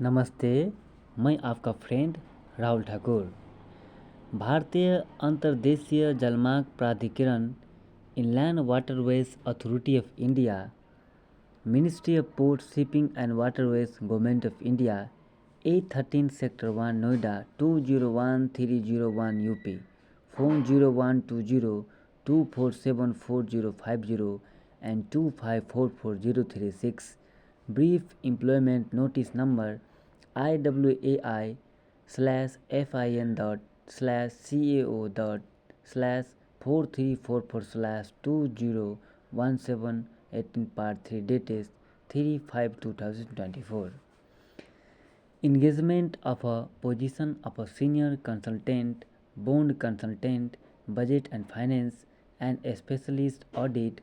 नमस्ते, मैं आपका फ्रेंड राहुल ठाकुर। भारतीय अंतर्देशीय जलमार्ग प्राधिकरण, inland waterways authority of India, ministry of port shipping and waterways, government of India, A13 sector 1 Noida 2013001 UP, phone 012024744050 and 2544036. Brief employment notice number IWAI/FIN./CAO./4344/2017 part 3 dated 3/5/2024. Engagement of a position of a senior consultant, bond consultant, budget and finance, and a specialist audit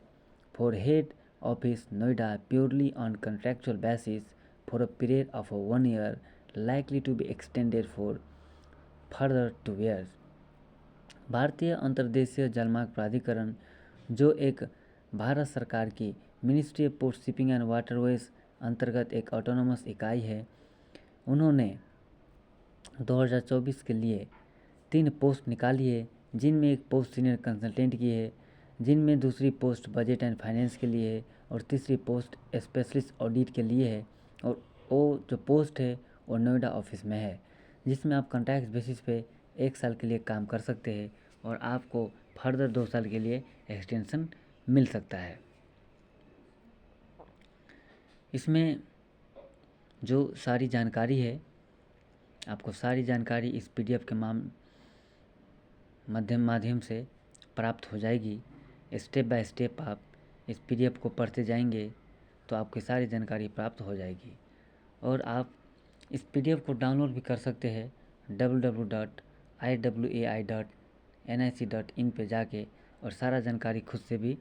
for head office Noida purely on contractual basis for a period of 1 year, likely to be extended for further 2 years. भारतीय अंतर्देशीय जलमार्ग प्राधिकरण, जो एक भारत सरकार की ministry of port shipping and waterways अंतर्गत एक ऑटोनोमस इकाई है, उन्होंने 2024 के लिए 3 पोस्ट निकाली है, जिनमें एक पोस्ट सीनियर कंसल्टेंट की है, जिनमें दूसरी पोस्ट बजट एंड फाइनेंस के लिए है और तीसरी पोस्ट स्पेशलिस्ट ऑडिट के लिए है। और वो जो पोस्ट है वो नोएडा ऑफिस में है, जिसमें आप कॉन्ट्रैक्ट बेसिस पे 1 साल के लिए काम कर सकते हैं और आपको फर्दर 2 साल के लिए एक्सटेंशन मिल सकता है। इसमें जो सारी जानकारी है, आपको सारी जानकारी इस PDF के माध्यम से प्राप्त हो जाएगी। स्टेप बाय स्टेप आप इस PDF को पढ़ते जाएंगे तो आपकी सारी जानकारी प्राप्त हो जाएगी। और आप इस PDF को डाउनलोड भी कर सकते हैं www.iwai.nic.in पे जाके, और सारा जानकारी खुद से भी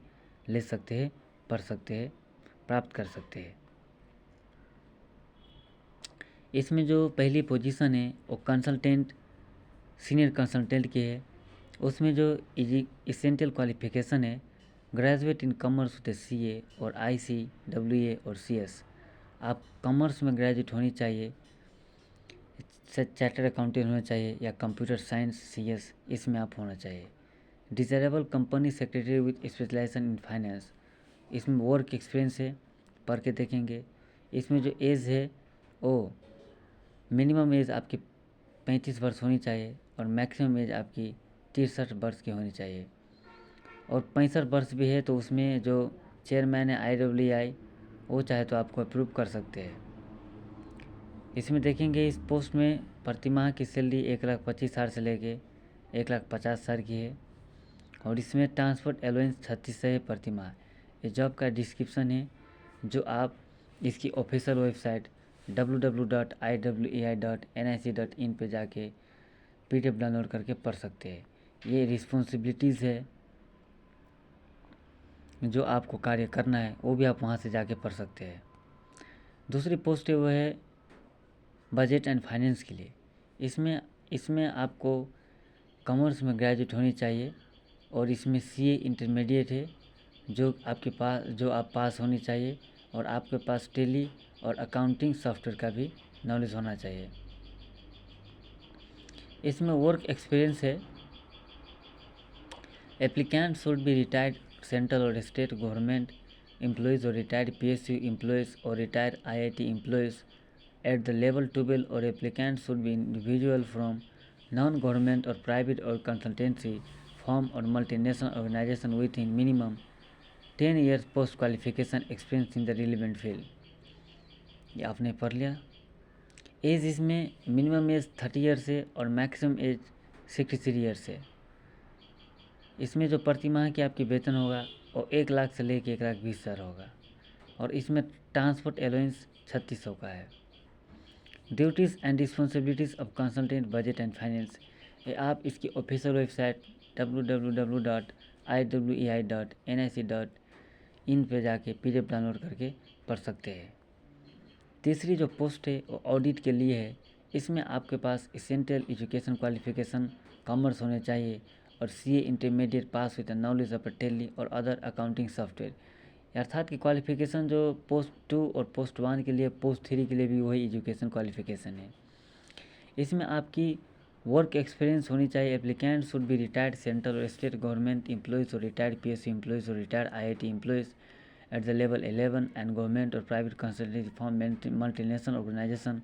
ले सकते हैं, पढ़ सकते हैं, प्राप्त कर सकते हैं। इसमें जो पहली पोजीशन है वो कंसल्टेंट, सीनियर कंसल्टेंट की है। उसमें जो इसेंशियल क्वालिफिकेशन है, graduate in commerce with CA और ICWA और CS। आप कॉमर्स में ग्रेजुएट होनी चाहिए, चार्टर्ड अकाउंटेंट होना चाहिए या कंप्यूटर साइंस CS इसमें आप होना चाहिए। Desirable company secretary with specialisation in finance, इसमें वर्क एक्सपीरियंस है, पढ़ के देखेंगे। इसमें जो एज है वो मिनिमम एज आपकी 35 वर्ष होनी चाहिए और मैक्सिमम एज आपकी 63 वर्ष की होनी चाहिए। और 65 वर्ष भी है तो उसमें जो चेयरमैन है IWI, वो चाहे तो आपको अप्रूव कर सकते हैं। इसमें देखेंगे इस पोस्ट में प्रतिमाह की सैलरी 1,25,000 से लेके 1,50,000 की है। और इसमें ट्रांसपोर्ट अलाउंस 3600 है प्रतिमाह। ये जॉब का डिस्क्रिप्शन है, जो आप इसकी ऑफिशियल वेबसाइट www.iwai.nic.in पे जाके PDF डाउनलोड करके पढ़ सकते हैं। ये रिस्पॉन्सिबिलिटीज़ है जो आपको कार्य करना है, वो भी आप वहाँ से जाके पढ़ सकते हैं। दूसरी पोस्ट है वो है बजट एंड फाइनेंस के लिए। इसमें आपको कॉमर्स में ग्रेजुएट होनी चाहिए और इसमें CA इंटरमीडिएट है जो आप पास होनी चाहिए, और आपके पास टेली और अकाउंटिंग सॉफ्टवेयर का भी नॉलेज होना चाहिए। इसमें वर्क एक्सपीरियंस है, applicant should be retired central और स्टेट गवर्नमेंट एम्प्लॉयज़ और रिटायर्ड PSU एम्प्लॉयज़ और retired IIT employees at the level 12, or applicant should be individual from non-government or private or consultancy firm or multinational organization within minimum 10 years post qualification experience in the relevant field। ये आपने पढ़ लिया। As इसमें minimum age 30 years है और maximum age 63 years है। इसमें जो प्रतिमाह की आपकी वेतन होगा वो 1 लाख से लेके 1,20,000 होगा। और इसमें ट्रांसपोर्ट अलाउंस 3600 का है। Duties and responsibilities of consultant budget and finance, ये आप इसकी ऑफिशियल वेबसाइट www.iwai.nic.in पे जाके PDF डाउनलोड करके पढ़ सकते हैं। तीसरी जो पोस्ट है वो ऑडिट के लिए है। इसमें आपके पास एसेंशियल एजुकेशन क्वालिफिकेशन कॉमर्स होने चाहिए और CA intermediate pass with knowledge of Tally और अदर अकाउंटिंग सॉफ्टवेयर, अर्थात कि क्वालिफ़िकेशन जो पोस्ट 2 और पोस्ट 1 के लिए, पोस्ट 3 के लिए भी वही एजुकेशन क्वालिफ़िकेशन है। इसमें आपकी वर्क एक्सपीरियंस होनी चाहिए। Applicant should be retired central और स्टेट गवर्नमेंट एम्प्लॉयज़ और रिटायर्ड PSU एम्प्लॉयज़ और retired IIT employees at the level 11 and government or private consultancy firm, multinational organization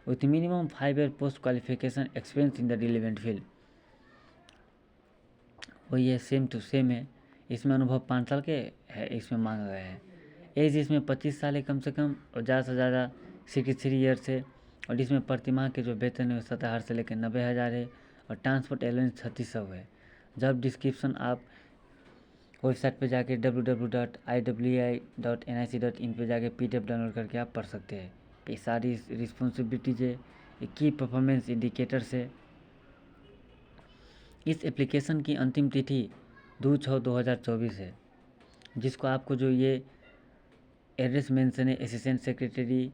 with minimum 5-year post qualification experience in the relevant field। वही है, same to same है। इसमें अनुभव 5 साल के है इसमें मांगा गया है। एज इसमें 25 साल है कम से कम और ज़्यादा से ज़्यादा 63 ईयर्स है। और इसमें प्रतिमाह के जो वेतन है 70,000 से लेकर 90,000 है और ट्रांसपोर्ट एलाउंस 3600 है। जब डिस्क्रिप्शन आप वेबसाइट पे जाके www.iwi.nic.in पे जाके PDF डाउनलोड करके आप पढ़ सकते हैं। ये सारी रिस्पॉन्सिबिलिटीज है, ये की परफॉर्मेंस इंडिकेटर्स है। इस एप्लीकेशन की अंतिम तिथि 2/6/2024 है, जिसको आपको जो ये एड्रेस मेंशन है assistant secretary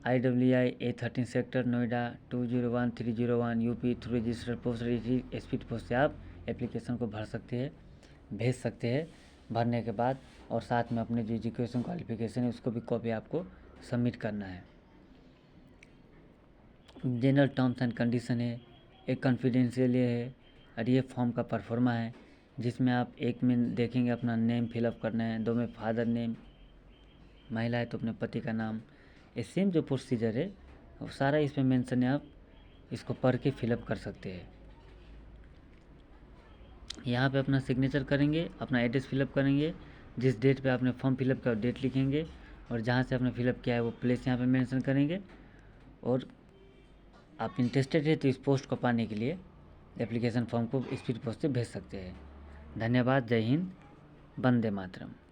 IWI A13 sector Noida 201301 UP through registered post speed post से आप एप्लीकेशन को भर सकते हैं, भेज सकते हैं। भरने के बाद और साथ में अपने जो एजुकेशन क्वालिफिकेशन है उसको भी कॉपी आपको सबमिट करना है। जनरल टर्म्स एंड कंडीशन है, एक कॉन्फिडेंशियल है और ये फॉर्म का परफॉर्मा है, जिसमें आप एक में देखेंगे अपना नेम फिलअप करना है, 2 में फादर नेम, महिला है तो अपने पति का नाम। ये सेम जो प्रोसीजर है वो सारा इसमें मेंशन है, आप इसको पढ़ के फिलअप कर सकते हैं। यहाँ पे अपना सिग्नेचर करेंगे, अपना एड्रेस फिलअप करेंगे, जिस डेट पे आपने फॉर्म फिलअप किया डेट लिखेंगे और जहाँ से आपने फिलअप किया है वो प्लेस यहाँ पे मेंशन करेंगे। और आप इंटरेस्टेड है तो इस पोस्ट को पाने के लिए एप्लीकेशन फॉर्म को स्पीड पोस्ट से भेज सकते हैं। धन्यवाद। जय हिंद। वंदे मातरम।